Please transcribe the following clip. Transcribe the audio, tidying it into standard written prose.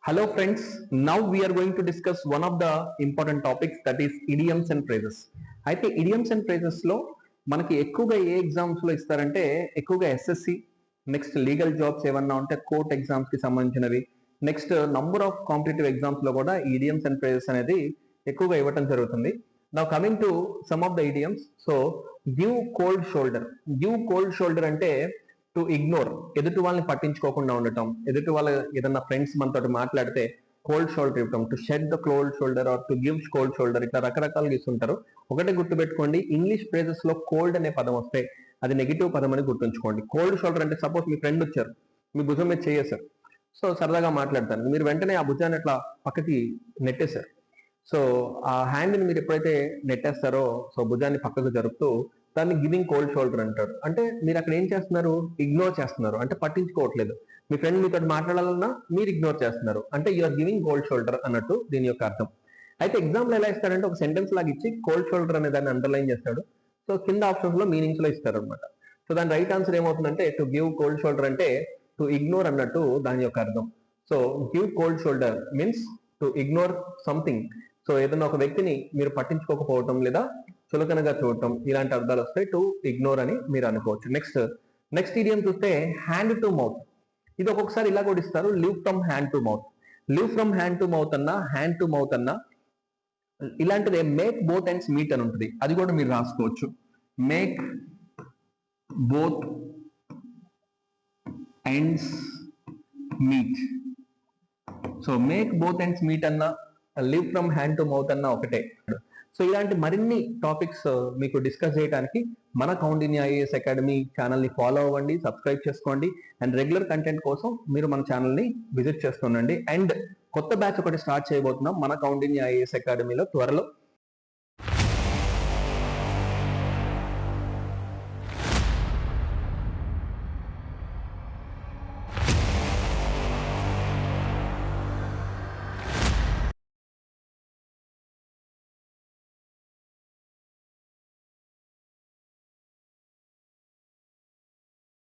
Hello friends, now we are going to discuss one of the important topics, that is idioms and phrases. అయితే idioms and phrases లో మనకి ఎక్కువగా ఏ exams లో ఇస్తారంటే ఎక్కువగా SSC, next legal jobs ఏమన్నా ఉంటే కోర్ట్ ఎగ్జామ్స్ కి సంబంధించినవి, next number of competitive exams లో కూడా idioms and phrases అనేది ఎక్కువగా ఇవ్వటం జరుగుతుంది. Now coming to some of the idioms, so give cold shoulder. Give cold shoulder అంటే టు ఇగ్నోర్, ఎదుటి వాళ్ళని పట్టించుకోకుండా ఉండటం, ఎదుటి వాళ్ళ ఏదన్నా ఫ్రెండ్స్ మనతో మాట్లాడితే కోల్డ్ షోల్డర్ ఇవ్వటం, to shed the cold shoulder or to give cold shoulder, ఇట్లా రకరకాలుగా ఇస్తుంటారు. ఒకటే గుర్తుపెట్టుకోండి, ఇంగ్లీష్ ఫ్రేజెస్ లో కోల్డ్ అనే పదం వస్తే అది నెగిటివ్ పదం అని గుర్తుంచుకోండి. కోల్డ్ షోల్డర్ అంటే సపోజ్ మీ ఫ్రెండ్ వచ్చారు, మీ భుజం మీద చేయేశారు, సో సరదాగా మాట్లాడతారు, మీరు వెంటనే ఆ భుజాన్ని అట్లా పక్కకి నెట్టేశారు. సో ఆ హ్యాండ్ ని మీరు ఎప్పుడైతే నెట్టేస్తారో, సో భుజాన్ని పక్కకు జరుపుతూ దాన్ని గివింగ్ కోల్డ్ షోల్డర్ అంటారు. అంటే మీరు అక్కడ ఏం చేస్తున్నారు, ఇగ్నోర్ చేస్తున్నారు, అంటే పట్టించుకోవట్లేదు. మీ ఫ్రెండ్ మీతో మాట్లాడాలన్నా మీరు ఇగ్నోర్ చేస్తున్నారు, అంటే యూఆర్ గివింగ్ కోల్డ్ షోల్డర్ అన్నట్టు దీని యొక్క అర్థం. అయితే ఎగ్జాంపుల్ ఎలా ఇస్తారంటే ఒక సెంటెన్స్ లాగా ఇచ్చి కోల్డ్ షోల్డర్ అనే దాన్ని అండర్లైన్ చేస్తాడు. సో కింద ఆప్షన్స్ లో మీనింగ్స్ లో ఇస్తారు అనమాట. సో దాని రైట్ ఆన్సర్ ఏమవుతుందంటే టు గివ్ కోల్డ్ షోల్డర్ అంటే టు ఇగ్నోర్ అన్నట్టు దాని యొక్క అర్థం. So give cold shoulder means to ignore something. So ఏదైనా ఒక వ్యక్తిని మీరు పట్టించుకోకపోవటం లేదా చులకనగా చూడటం, ఇలాంటి అర్థాలు వస్తాయి టు ఇగ్నోర్ అని మీరు అనుకోవచ్చు. నెక్స్ట్ ఇడియం చూస్తే హ్యాండ్ టు మౌత్. ఇది ఒక్కొక్కసారి ఇలా కూడా ఇస్తారు, live from hand to mouth. Live from hand to mouth అన్నా, హ్యాండ్ టు మౌత్ అన్నా ఇలాంటిదే మేక్ బోత్ ఎండ్స్ మీట్ అని ఉంటుంది, అది కూడా మీరు రాసుకోవచ్చు. Make both ends meet. So make both ends meet అన్నా, live from hand to mouth అన్నా ఒకటే. సో ఇలాంటి మరిన్ని టాపిక్స్ మీకు డిస్కస్ చేయడానికి మన కౌండిన్య ఐఏఎస్ అకాడమీ ఛానల్ని ఫాలో అవ్వండి, సబ్స్క్రైబ్ చేసుకోండి. అండ్ రెగ్యులర్ కంటెంట్ కోసం మీరు మన ఛానల్ని విజిట్ చేస్తుండండి. అండ్ కొత్త బ్యాచ్ ఒకటి స్టార్ట్ చేయబోతున్నాం మన కౌండిన్య ఐఏఎస్ అకాడమీలో త్వరలో.